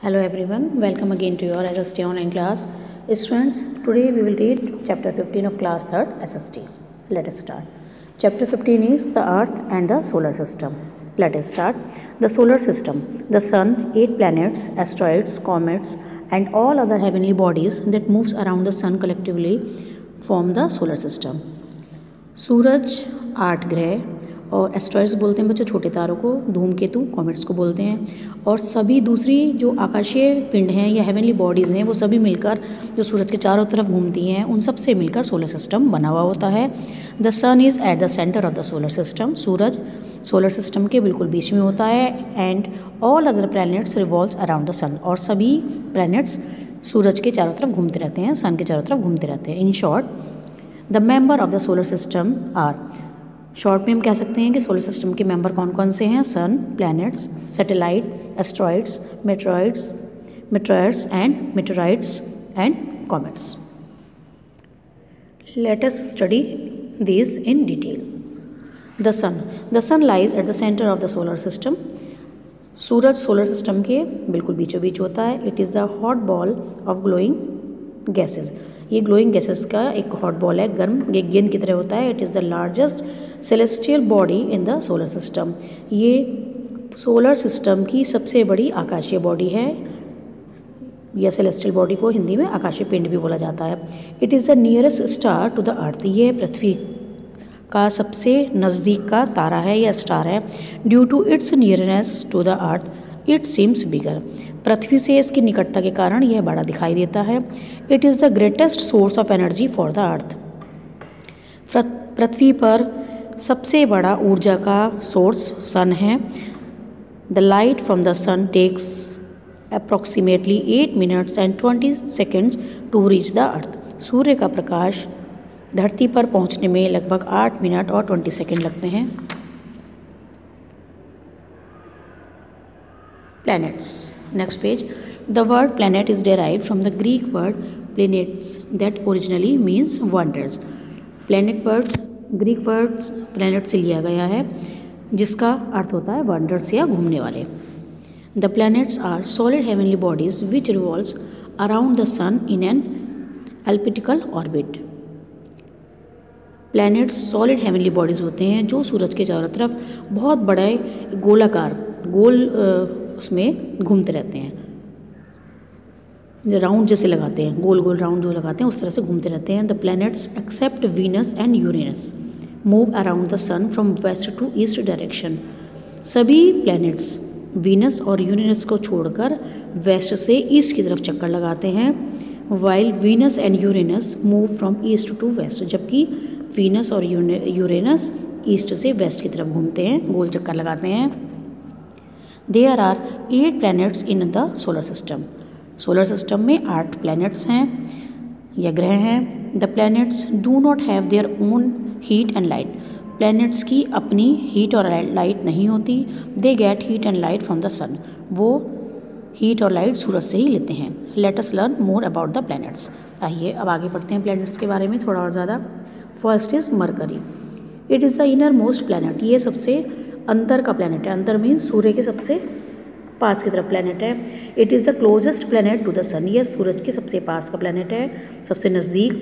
Hello everyone, welcome again to your SST online class. Students, today we will read chapter 15 of class 3rd SST. Let us start. Chapter 15 is the Earth and the Solar System. Let us start. The Solar System, the Sun, 8 planets, asteroids, comets and all other heavenly bodies that moves around the Sun collectively form the Solar System. सूरज 8 ग्रह और asteroids बोलते हैं बच्चों छोटे तारों को, धूमकेतु comets को बोलते हैं, और सभी दूसरी जो आकाशीय पिंड हैं या हेवनली बॉडीज़ हैं वो सभी मिलकर जो सूरज के चारों तरफ घूमती हैं उन सब से मिलकर सोलर सिस्टम बना हुआ होता है. The sun is at the centre of the solar system. सूरज सोलर सिस्टम के बिल्कुल बीच में होता है. And all other planets revolves around the sun. और सभी प्लैनेट्स सूरज के चारों तरफ घूमते रहते हैं, सन के चारों तरफ घूमते रहते हैं. In short the member of the solar system are, short में हम कह सकते हैं कि सोलर सिस्टम के मेंबर कौन कौन से हैं. Sun, planets, satellite, asteroids, meteorites and comets. Let us study this in detail. The sun lies at the centre of the solar system. सूरज सोलर सिस्टम के बिल्कुल बीचों बीच होता है. It is the hot ball of glowing gases. ये glowing gases का एक हॉट बॉल है, गर्म गेंद की तरह होता है. It is the largest celestial body in the solar system. ये सोलर सिस्टम की सबसे बड़ी आकाशीय बॉडी है, या सेलेस्टियल बॉडी को हिंदी में आकाशीय पिंड भी बोला जाता है. It is the nearest star to the earth. ये पृथ्वी का सबसे नज़दीक का तारा है या स्टार है. Due to its nearness to the earth it seems bigger. पृथ्वी से इसकी निकटता के कारण यह बड़ा दिखाई देता है. It is the greatest source of energy for the earth. पृथ्वी पर सबसे बड़ा ऊर्जा का सोर्स सन है. The light from the sun takes approximately 8 minutes and 20 seconds to reach the earth. सूर्य का प्रकाश धरती पर पहुंचने में लगभग 8 मिनट और 20 सेकेंड लगते हैं. Planets. Next page. The word planet is derived from the Greek word planets that originally means wonders. Planet words Greek words planet से लिया गया है जिसका अर्थ होता है wonders या घूमने वाले. The planets are solid heavenly bodies which revolves around the sun in an elliptical orbit. Planets solid heavenly bodies होते हैं जो सूरज के चारों तरफ बहुत बड़े गोलाकार गोल उसमें घूमते रहते हैं, राउंड जैसे लगाते हैं, गोल गोल राउंड जो लगाते हैं उस तरह से घूमते रहते हैं. The planets except Venus and Uranus move around the sun from west to east direction. सभी प्लैनेट्स वीनस और यूरेनस को छोड़कर वेस्ट से ईस्ट की तरफ चक्कर लगाते हैं. While Venus and Uranus move from east to west. जबकि वीनस और यूरेनस ईस्ट से वेस्ट की तरफ घूमते हैं, गोल चक्कर लगाते हैं. There are 8 planets in the solar system. Solar system में 8 planets हैं या ग्रह हैं. The planets do not have their own heat and light. Planets की अपनी हीट और लाइट नहीं होती. They get heat and light from the sun. वो हीट और लाइट सूरज से ही लेते हैं. Let us learn more about the planets. आइए अब आगे बढ़ते हैं planets के बारे में थोड़ा और ज़्यादा. First is Mercury. It is the innermost planet. ये सबसे अंदर का प्लैनेट है. अंदर मीन्स सूर्य के सबसे पास की तरफ प्लैनेट है. It is the closest planet to the sun. यह सूरज के सबसे पास का प्लैनेट है, सबसे नज़दीक.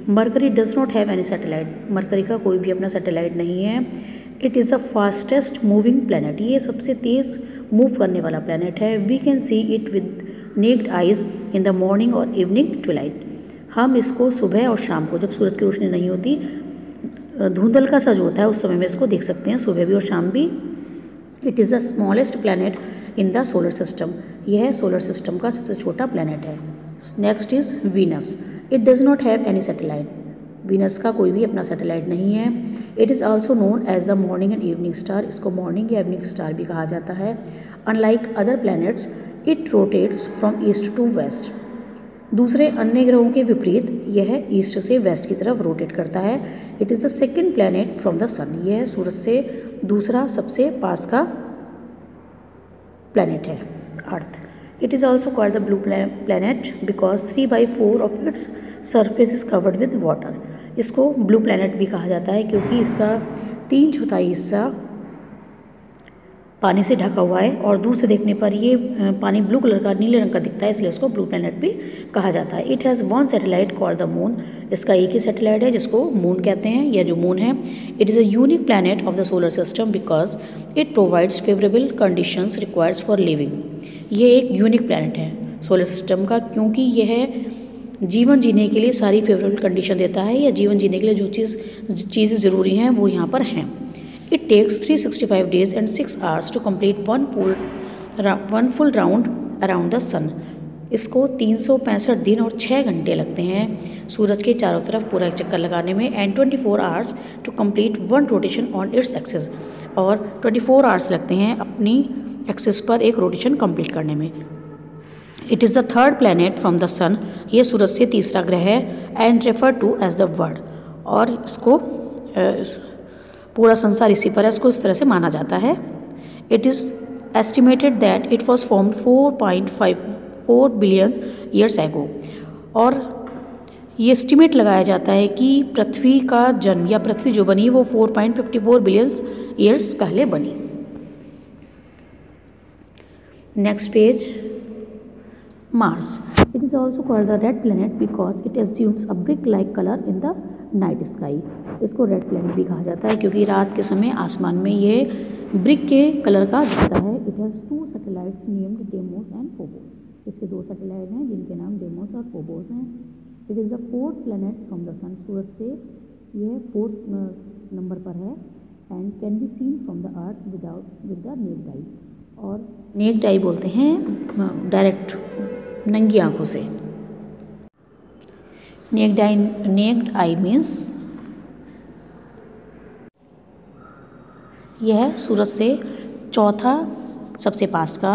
Mercury does not have any satellite. Mercury का कोई भी अपना सैटेलाइट नहीं है. It is the fastest moving planet. ये सबसे तेज़ मूव करने वाला प्लैनेट है. We can see it with naked eyes in the morning और इवनिंग ट्विलाइट. हम इसको सुबह और शाम को, जब सूरज की रोशनी नहीं होती, धुंधल का सा जो होता है उस समय में इसको देख सकते हैं, सुबह भी और शाम भी. It is the smallest planet in the solar system. यह सोलर सिस्टम का सबसे छोटा प्लैनेट है. Next is Venus. It does not have any satellite. Venus का कोई भी अपना सैटेलाइट नहीं है. It is also known as the morning and evening star. इसको मॉर्निंग या इवनिंग स्टार भी कहा जाता है. Unlike other planets it rotates from east to west. दूसरे अन्य ग्रहों के विपरीत यह ईस्ट से वेस्ट की तरफ रोटेट करता है. It is the second planet from the sun. यह सूरज से दूसरा सबसे पास का प्लैनेट है, earth. It is also called the blue planet because 3/4 of its surface is covered with water. इसको ब्लू प्लैनेट भी कहा जाता है क्योंकि इसका 3/4 हिस्सा पानी से ढका हुआ है और दूर से देखने पर ये पानी ब्लू कलर का, नीले रंग का दिखता है, इसलिए इसको ब्लू प्लैनेट भी कहा जाता है। It has one satellite called the moon. इसका एक ही सैटेलाइट है जिसको मून कहते हैं, या जो मून है। It is a unique planet of the solar system because it provides favourable conditions requires for living. ये एक यूनिक प्लैनेट है सोलर सिस्टम का, क्योंकि यह जीवन जीने के लिए सारी फेवरेबल कंडीशन देता है, या जीवन जीने के लिए जो चीज़ें ज़रूरी हैं वो यहाँ पर हैं। It takes 365 days and 6 hours to complete one full round around the sun. इसको 365 दिन और 6 घंटे लगते हैं सूरज के चारों तरफ पूरा एक चक्कर लगाने में, and 24 hours to complete one rotation on its axis, और 24 hours लगते हैं अपनी एक्सिस पर एक रोटेशन कंप्लीट करने में। It is the third planet from the sun. ये सूरज से तीसरा ग्रह है, and refer to as the world, और इसको पूरा संसार इसी पर है, इसको इस तरह से माना जाता है। It is estimated that it was formed 4.54 billion years ago, और ये एस्टिमेट लगाया जाता है कि पृथ्वी का जन्म, या पृथ्वी जो बनी वो 4.54 बिलियन ईयर्स पहले बनी। Next page, Mars. It is also called the red planet because it assumes a brick like colour in the night sky. इसको रेड प्लैनेट भी कहा जाता है क्योंकि रात के समय आसमान में ये ब्रिक के कलर का दिखता है। It has 2 satellites named demos and Phobos. इसके 2 सैटेलाइट हैं जिनके नाम डेमोस और फोबोस हैं। It is the 4th planet from the sun. सूरज से यह 4th नंबर पर है, and can be seen from the earth with the naked eye. और नेक्ड आई बोलते हैं डायरेक्ट नंगी आंखों से। नेक्ड आई मीन्स यह सूरज से चौथा सबसे पास का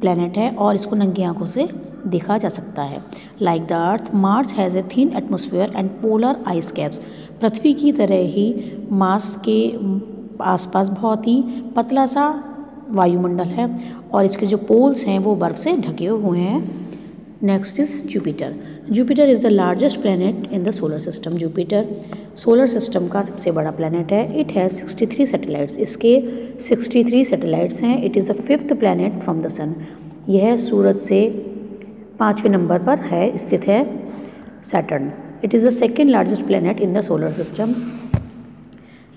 प्लैनेट है और इसको नंगी आंखों से देखा जा सकता है। Like the earth, Mars has a thin atmosphere and polar ice caps. पृथ्वी की तरह ही मार्स के आसपास बहुत ही पतला सा वायुमंडल है, और इसके जो पोल्स हैं वो बर्फ़ से ढके हुए हैं। Next is Jupiter. Jupiter is the largest planet in the solar system. Jupiter solar system का सबसे बड़ा प्लैनेट है। It has 63 satellites. इसके 63 सैटेलाइट्स हैं। It is the 5th planet from the sun. यह सूरज से 5वें नंबर पर है, स्थित है Saturn. It is the 2nd largest planet in the solar system.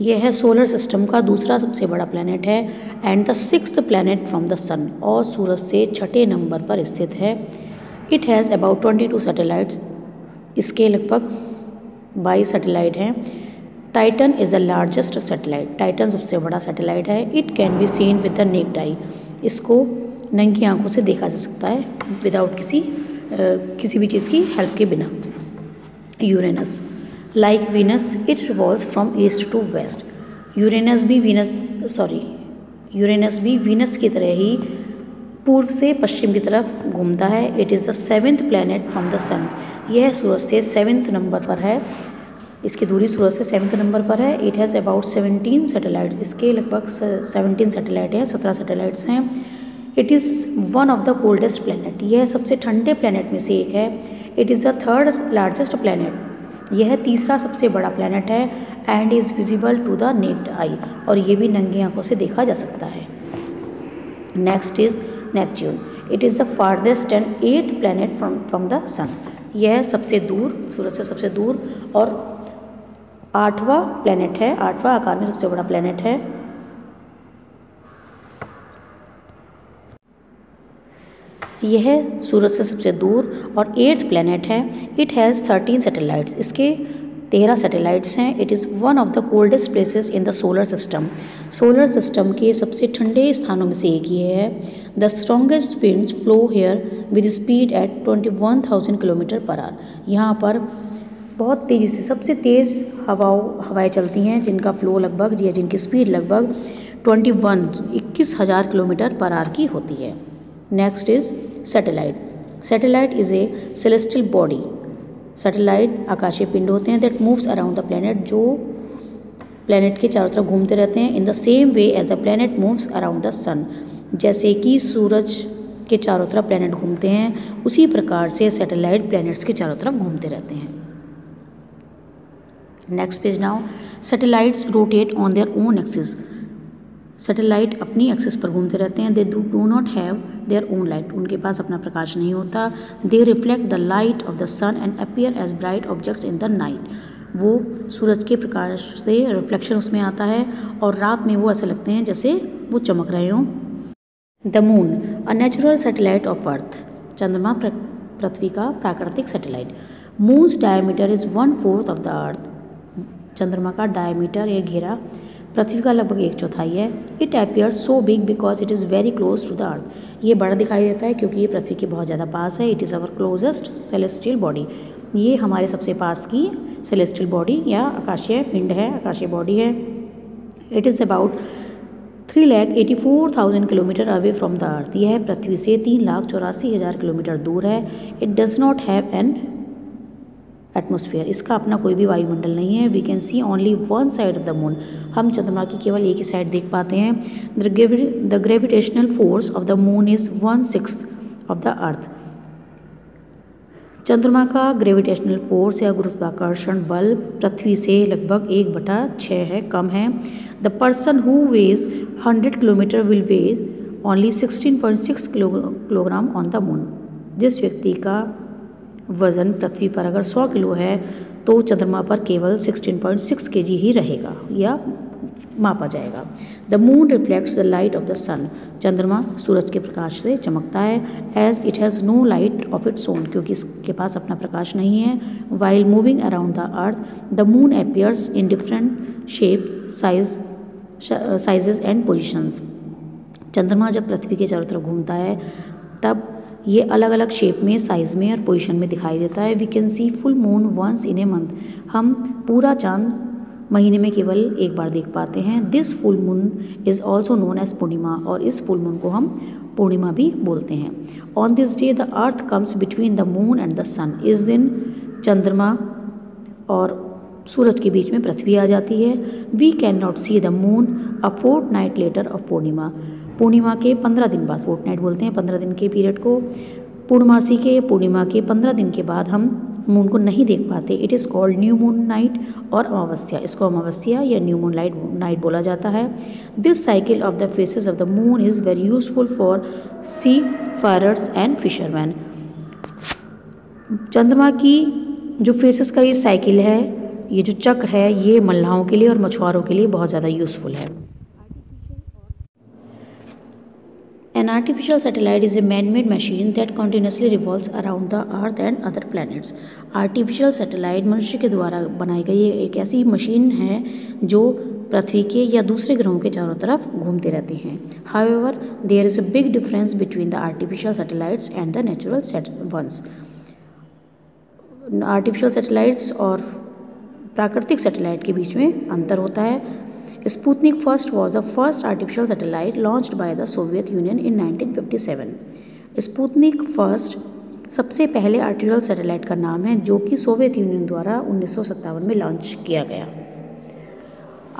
यह है सोलर सिस्टम का दूसरा सबसे बड़ा प्लैनेट है, and the 6th planet from the sun, और सूरज से 6ठे नंबर पर स्थित है। It has about 22 satellites. इसके लगभग 22 सैटेलाइट हैं। Titan is the largest satellite. Titan सबसे बड़ा सैटेलाइट है। It can be seen with the naked eye. इसको नंगी आंखों से देखा जा सकता है विदाउट किसी भी चीज़ की हेल्प के बिना। Uranus, like Venus, it revolves from east to west. Uranus भी वीनस की तरह ही पूर्व से पश्चिम की तरफ घूमता है। It is the 7th planet from the sun. यह सूरज से 7th नंबर पर है। इसकी दूरी सूरज से 7th नंबर पर है। It has about 17 satellites. इसके लगभग 17 सैटेलाइट हैं, 17 सैटेलाइट्स हैं। It is one of the coldest planet. यह सबसे ठंडे प्लैनेट में से एक है। It is the 3rd largest planet. यह तीसरा सबसे बड़ा प्लैनेट है, and is visible to the naked eye, और ये भी नंगी आंखों से देखा जा सकता है। Next is Neptune. It is the farthest and 8th planet from the sun. यह सबसे दूर, सूरज से सबसे दूर और 8वां प्लैनेट है, 8वां आकार में सबसे बड़ा प्लैनेट है। यह सूरज से सबसे दूर और 8th प्लैनेट है। It has 13 satellites. इसके 13 सैटेलाइट्स हैं। It is one of the coldest places in the solar system. Solar system के सबसे ठंडे स्थानों में से एक ये है। The strongest winds flow here with speed at 21,000 kilometre per hour. यहाँ पर बहुत तेज़ी से सबसे तेज़ हवाएं चलती हैं, जिनका फ्लो लगभग, या जिनकी स्पीड लगभग 21,000 किलोमीटर पर आवर की होती है। Next is satellite. Satellite is a celestial body. Satellite आकाशीय पिंड होते हैं that moves around the planet, जो प्लैनेट के चारों तरफ घूमते रहते हैं। In the same way as the planet moves around the sun. जैसे कि सूरज के चारों तरफ प्लैनेट घूमते हैं, उसी प्रकार से सैटेलाइट प्लैनेट्स के चारों तरफ घूमते रहते हैं। Next page now. Satellites rotate on their own axis. Satellite अपनी एक्सिस पर घूमते रहते हैं। They do not have their own light, उनके पास अपना प्रकाश नहीं होता। They reflect the light of the sun and appear as bright objects in the night, वो सूरज के प्रकाश से रिफ्लेक्शन उसमें आता है और रात में वो ऐसे लगते हैं जैसे वो चमक रहे हों। The moon a natural satellite of earth, चंद्रमा पृथ्वी का प्राकृतिक satellite. Moons diameter is 1/4 of the earth, चंद्रमा का डायमीटर या घेरा पृथ्वी का लगभग 1/4 है। It appears so big because it is very close to the earth, ये बड़ा दिखाई देता है क्योंकि ये पृथ्वी के बहुत ज़्यादा पास है। It is our closest celestial body, ये हमारे सबसे पास की सेलेस्टियल बॉडी या आकाशीय पिंड है, आकाशीय बॉडी है। It is about 3,84,000 kilometre away from the earth, यह पृथ्वी से 3,84,000 किलोमीटर दूर है। It does not have an atmosphere, इसका अपना कोई भी वायुमंडल नहीं है। We can see only one side of the moon, हम चंद्रमा की केवल एक ही साइड देख पाते हैं। The gravitational force of the moon is 1/6 of the earth, चंद्रमा का ग्रेविटेशनल फोर्स या गुरुत्वाकर्षण बल पृथ्वी से लगभग 1/6 है, कम है। The person who weighs 100 kilometre will weigh only 16.6 kilogram on the moon, जिस व्यक्ति का वज़न पृथ्वी पर अगर 100 किलो है तो चंद्रमा पर केवल 16.6 kg ही रहेगा या मापा जाएगा। The moon reflects the light of the sun, चंद्रमा सूरज के प्रकाश से चमकता है। As it has no light of its own, क्योंकि इसके पास अपना प्रकाश नहीं है। While moving around the earth the moon appears in different shapes, sizes and positions, चंद्रमा जब पृथ्वी के चारों तरफ घूमता है तब ये अलग अलग शेप में, साइज़ में और पोजीशन में दिखाई देता है। We can see full moon once in a month, हम पूरा चांद महीने में केवल एक बार देख पाते हैं। This full moon is also known as purnima, और इस फुल मून को हम पूर्णिमा भी बोलते हैं। On this day the earth comes between the moon and the sun, इस दिन चंद्रमा और सूरज के बीच में पृथ्वी आ जाती है। We can not see the moon a fortnight later of purnima, पूर्णिमा के 15 दिन बाद, फोर्टनाइट बोलते हैं 15 दिन के पीरियड को, पूर्णमासी के पूर्णिमा के 15 दिन के बाद हम मून को नहीं देख पाते। It is called new moon night और अमावस्या, इसको अमावस्या या न्यू मून नाइट बोला जाता है। This cycle of the faces of the moon is very useful for sea farers and fisherman, चंद्रमा की जो फेसेस का ये साइकिल है, ये जो चक्र है, ये मल्लाहों के लिए और मछुआरों के लिए बहुत ज़्यादा यूजफुल है। An artificial satellite is a man-made machine that continuously revolves around the Earth and other planets. Artificial satellite मनुष्य के द्वारा बनाई गई एक ऐसी मशीन है जो पृथ्वी के या दूसरे ग्रहों के चारों तरफ घूमते रहते हैं। However, there is a big difference between the artificial satellites and the natural ones. Artificial satellites और प्राकृतिक सैटेलाइट के बीच में अंतर होता है। Sputnik first was the first artificial satellite launched by the Soviet union in 1957। Sputnik first सबसे पहले artificial satellite का नाम है जो कि सोवियत यूनियन द्वारा 1957 में लॉन्च किया गया।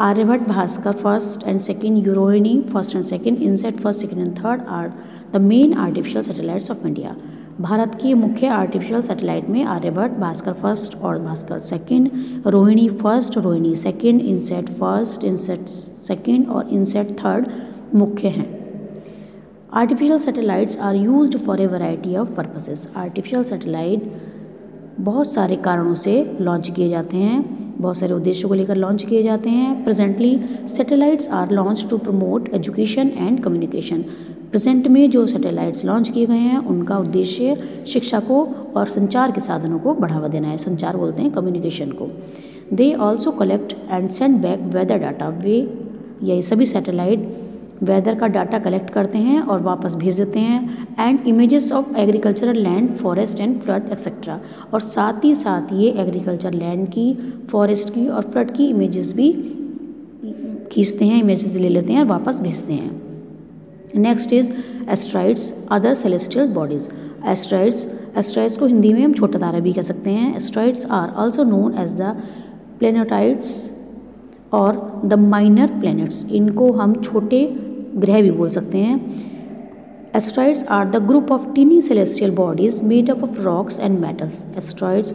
Aryabhata, Bhaskara first and second, Rohini first and second, INSAT first, second and third are the main artificial satellites of India. भारत की मुख्य आर्टिफिशियल सैटेलाइट में आर्यभट्ट, भास्कर फर्स्ट और Bhaskara second, Rohini first, Rohini second, INSAT first, INSAT second और इनसेट थर्ड मुख्य हैं। Artificial satellites are used for a variety of purposes. Artificial satellite बहुत सारे कारणों से लॉन्च किए जाते हैं, बहुत सारे उद्देश्यों को लेकर लॉन्च किए जाते हैं। Presently satellites are launch to promote education and communication. Present में जो सैटेलाइट्स लॉन्च किए गए हैं उनका उद्देश्य शिक्षा को और संचार के साधनों को बढ़ावा देना है। संचार बोलते हैं कम्युनिकेशन को। They also collect and send back weather data. वे यही सभी सैटेलाइट वेदर का डाटा कलेक्ट करते हैं और वापस भेज देते हैं। And images of agricultural land, forest and flood etcetera. और साथ ही साथ ये एग्रीकल्चर लैंड की, फॉरेस्ट की और फ्लड की इमेजेस भी खींचते हैं, इमेजेस ले लेते हैं और वापस भेजते हैं। Next is asteroids, other celestial bodies. Asteroids को हिंदी में हम छोटा तारा भी कह सकते हैं। Asteroids are also known as the planetoids और द माइनर प्लैनेट्स। इनको हम छोटे ग्रह भी बोल सकते हैं। Asteroids are the group of tiny celestial bodies made up of rocks and metals. Asteroids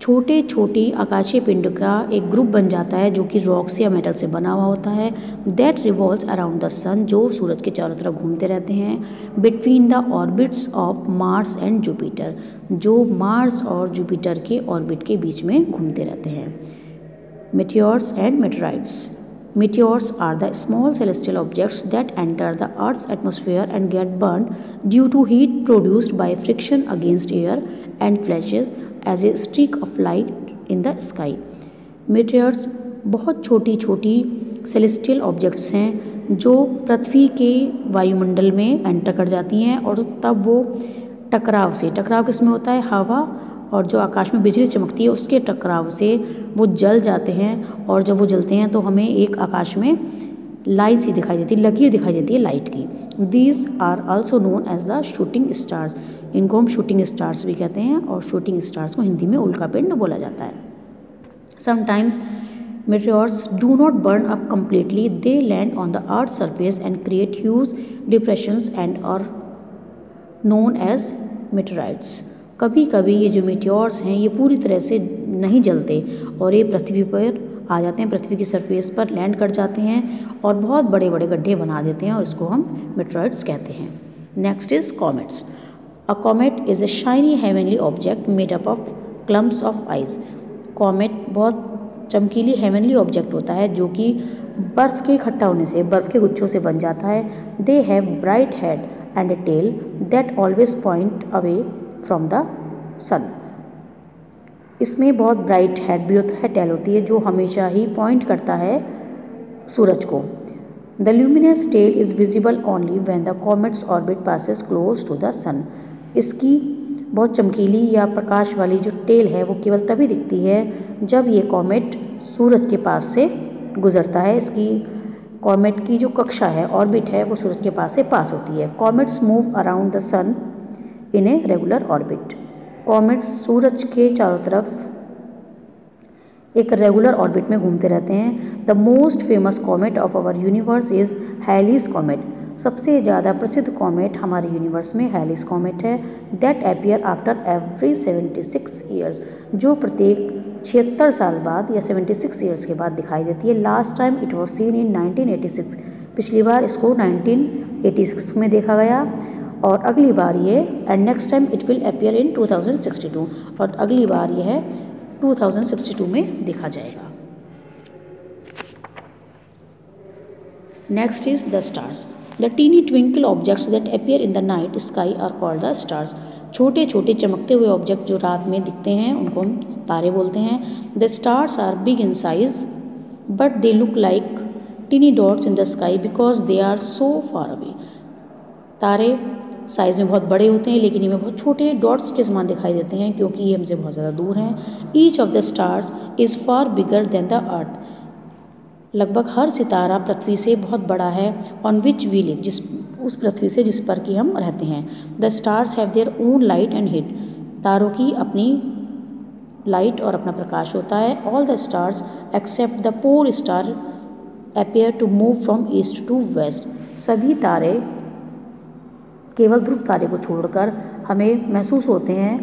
छोटे छोटे आकाशीय पिंड का एक ग्रुप बन जाता है जो कि रॉक से या मेटल से बना हुआ होता है। दैट रिवॉल्व्स अराउंड द सन, जो सूरज के चारों तरफ घूमते रहते हैं। Between the orbits of Mars and Jupiter, जो मार्स और जुपिटर के ऑर्बिट के बीच में घूमते रहते हैं। Meteors and मेटेराइट्स। Meteors are the small celestial objects that enter the Earth's atmosphere and get burned due to heat produced by friction against air and flashes as a streak of light in the sky. Meteors बहुत छोटी छोटी celestial objects हैं जो पृथ्वी के वायुमंडल में enter कर जाती हैं और तब वो टकराव किसमें होता है, हवा और जो आकाश में बिजली चमकती है उसके टकराव से वो जल जाते हैं। और जब वो जलते हैं तो हमें एक आकाश में लाइन सी दिखाई देती है, लकीर दिखाई देती है लाइट की। These are also known as the shooting stars. इनको हम शूटिंग स्टार्स भी कहते हैं और शूटिंग स्टार्स को हिंदी में उल्कापिंड बोला जाता है। Sometimes meteors do not burn up completely. They land on the Earth's surface and create huge depressions and are known as meteorites. कभी कभी ये जो मीटियोर्स हैं ये पूरी तरह से नहीं जलते और ये पृथ्वी पर आ जाते हैं, पृथ्वी की सरफेस पर लैंड कर जाते हैं और बहुत बड़े बड़े गड्ढे बना देते हैं और इसको हम मेटेरॉइड्स कहते हैं। Next is comets. A comet is a shiny heavenly object made up of clumps of ice. Comet बहुत चमकीली हेवनली ऑब्जेक्ट होता है जो कि बर्फ़ के इकट्ठा होने से, बर्फ़ के गुच्छों से बन जाता है। They have bright head and a tail that always point away from the sun. इसमें बहुत ब्राइट हेड भी होता है, टेल होती है जो हमेशा ही पॉइंट करता है सूरज को। The luminous tail is visible only when the comets orbit passes close to the sun. इसकी बहुत चमकीली या प्रकाश वाली जो टेल है वो केवल तभी दिखती है जब ये कॉमेट सूरज के पास से गुजरता है। इसकी कॉमेट की जो कक्षा है, ऑर्बिट है, वो सूरज के पास से पास होती है। Comets move around the sun in a regular orbit. Comets सूरज के चारों तरफ एक रेगुलर ऑर्बिट में घूमते रहते हैं। The most famous comet of our universe is Halley's comet. सबसे ज़्यादा प्रसिद्ध कॉमेट हमारे यूनिवर्स में हैलीज कॉमेट है। That appear after every 76 years, जो प्रत्येक 76 साल बाद या 76 ईयर्स के बाद दिखाई देती है। Last time it was seen in 1986। पिछली बार इसको 1986 में देखा गया और अगली बार ये and next time it will appear in 2062 और अगली बार यह 2062 में देखा जाएगा। Next is the stars. The tiny twinkle objects that appear in the night sky are called the stars. छोटे छोटे चमकते हुए ऑब्जेक्ट जो रात में दिखते हैं उनको हम तारे बोलते हैं। The stars are big in size but they look like tiny dots in the sky because they are so far away. तारे साइज़ में बहुत बड़े होते हैं लेकिन इनमें बहुत छोटे डॉट्स के समान दिखाई देते हैं क्योंकि ये हमसे बहुत ज़्यादा दूर हैं। Each of the stars is far bigger than the earth. लगभग हर सितारा पृथ्वी से बहुत बड़ा है। ऑन विच वी लिव, उस पृथ्वी से जिस पर कि हम रहते हैं। The stars have their own light and heat. तारों की अपनी लाइट और अपना प्रकाश होता है। All the stars except the pole star appear to move from east to west. सभी तारे केवल ध्रुव तारे को छोड़कर हमें महसूस होते हैं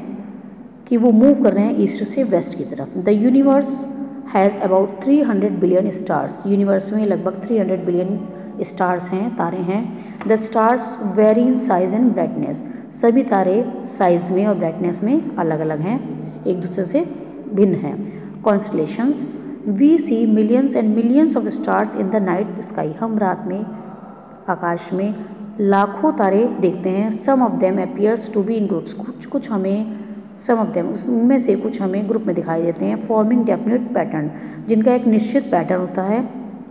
कि वो मूव कर रहे हैं ईस्ट से वेस्ट की तरफ। The universe has about 300 billion stars. Universe में लगभग 300 बिलियन स्टार्स हैं, तारे हैं। The stars very in size and brightness. सभी तारे साइज में और ब्राइटनेस में अलग अलग हैं, एक दूसरे से भिन्न हैं। Constellations. We see millions and millions of stars in the night sky. हम रात में आकाश में लाखों तारे देखते हैं। Some of them appears to be in groups. कुछ हमें सम ऑफ देम उनमें से कुछ हमें ग्रुप में दिखाई देते हैं। फॉर्मिंग डेफिनेट पैटर्न, जिनका एक निश्चित पैटर्न होता है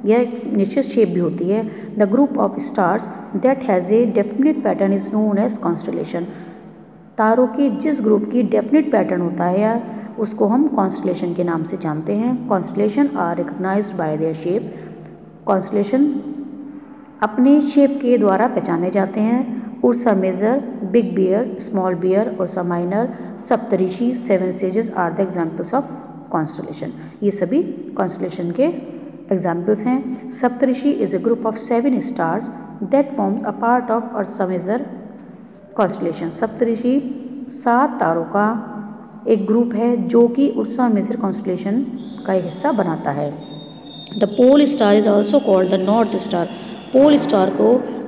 या एक निश्चित शेप भी होती है। The group of stars that has a definite pattern is known as constellation. तारों के जिस ग्रुप की डेफिनेट पैटर्न होता है या उसको हम कॉन्स्टलेशन के नाम से जानते हैं। Constellation are recognized by their shapes. Constellation अपने शेप के द्वारा पहचाने जाते हैं। Ursa Major, big bear, small bear, Ursa Minor, Saptarishi, 7 sages are the examples of constellation. ये सभी कॉन्स्टलेशन के एग्जाम्पल्स हैं। Saptarishi is a group of 7 stars that forms a part of Ursa Major constellation. Saptarishi 7 तारों का एक ग्रुप है जो कि उर्सा मेजर कॉन्स्टलेशन का एक हिस्सा बनाता है। The pole star is also called the north star. Pole star को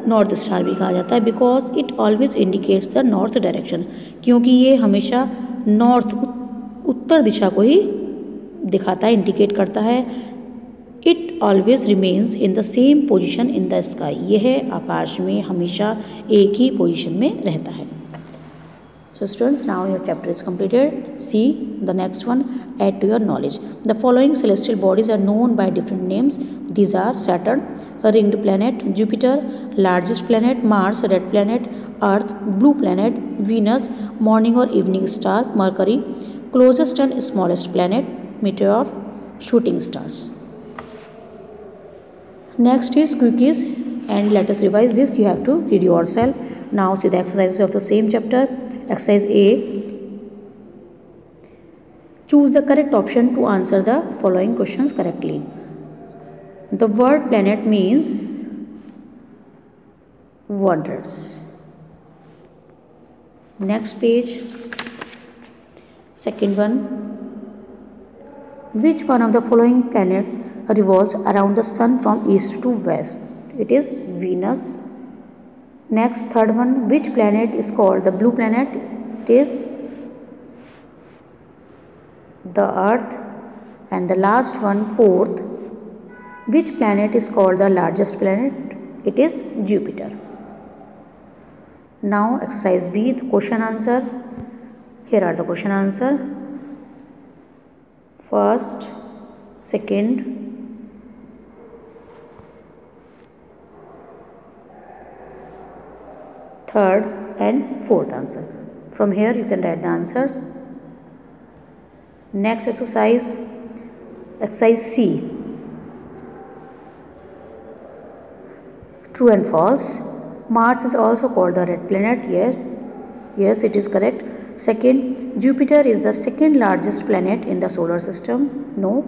नॉर्थ स्टार भी कहा जाता है because it always indicates the north direction, क्योंकि ये हमेशा नॉर्थ उत्तर दिशा को ही दिखाता है, इंडिकेट करता है। It always remains in the same position in the sky. यह आकाश में हमेशा एक ही पोजिशन में रहता है। So students, now your chapter is completed. See the next one, add to your knowledge. The following celestial bodies are known by different names. These are Saturn, a ringed planet; Jupiter, largest planet; Mars, red planet; Earth, blue planet; Venus, morning or evening star; Mercury, closest and smallest planet; Meteor, shooting stars. Next is quickies, and let us revise this. You have to read yourself. Now see the exercises of the same chapter. Exercise A. Choose the correct option to answer the following questions correctly. The word planet means wonders. Next page. Second one. Which one of the following planets revolves around the sun from east to west? It is Venus. Next, third one, which planet is called the blue planet? It is the Earth. And the last one, fourth, which planet is called the largest planet? It is Jupiter. Now exercise B, the question answer. Here are the question answer. First, second, third and fourth answer. From here you can write the answers. Next exercise, exercise C. True and false. Mars is also called the red planet. Yes, it is correct. Second, Jupiter is the second largest planet in the solar system. No,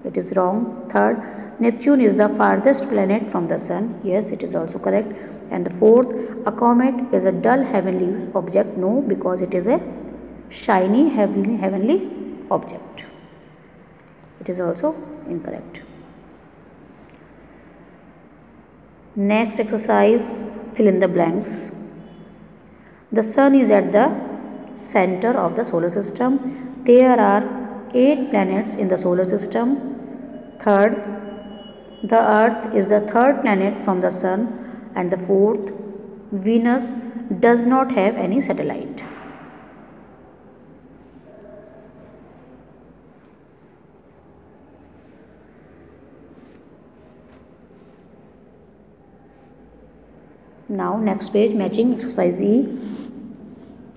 it is wrong. Third, Neptune is the farthest planet from the sun. Yes, it is also correct. And the fourth, a comet is a dull heavenly object. No, because it is a shiny heavenly object. It is also incorrect. Next exercise, fill in the blanks. The sun is at the center of the solar system. There are 8 planets in the solar system. Third, the Earth is the third planet from the sun. And the fourth, Venus does not have any satellite. Now next page, matching exercise E.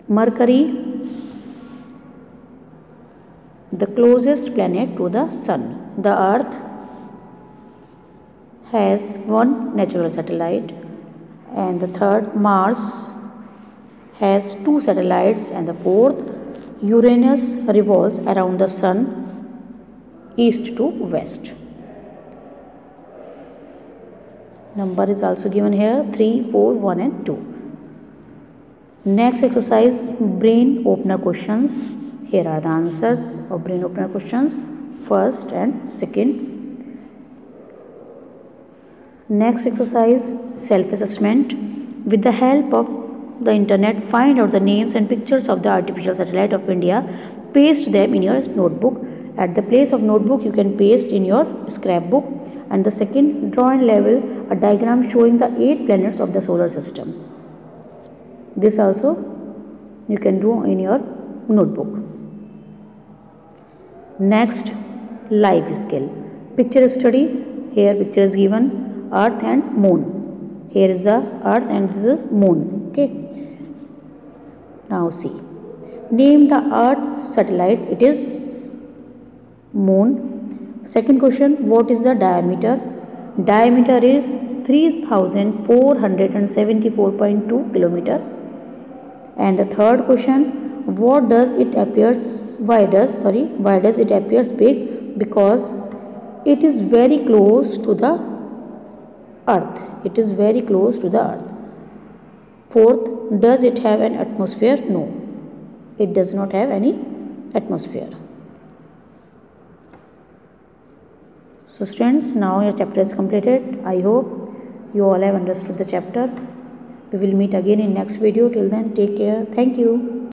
Mercury, the closest planet to the sun. The Earth has one natural satellite, and the third, Mars, has 2 satellites, and the fourth, Uranus, revolves around the sun east to west. Number is also given here, 3, 4, 1 and 2. Next exercise, brain opener questions. Here are the answers of brain opener questions, first and second. Next exercise, self-assessment. With the help of the internet, find out the names and pictures of the artificial satellite of India. Paste them in your notebook. At the place of notebook, you can paste in your scrapbook. And the second, draw and label a diagram showing the 8 planets of the solar system. This also you can do in your notebook. Next, life skill. Picture study. Here picture is given, Earth and Moon. Here is the Earth and this is Moon. Okay. Now see. Name the Earth's satellite. It is Moon. Second question, what is the diameter? Diameter is 3474.2 kilometer. And the third question, what does it appears? Why does it appears big? Because it is very close to the Earth. It is very close to the Earth. Fourth, does it have an atmosphere? No, it does not have any atmosphere. So students, now your chapter is completed. I hope you all have understood the chapter. We will meet again in next video. Till then, take care. Thank you.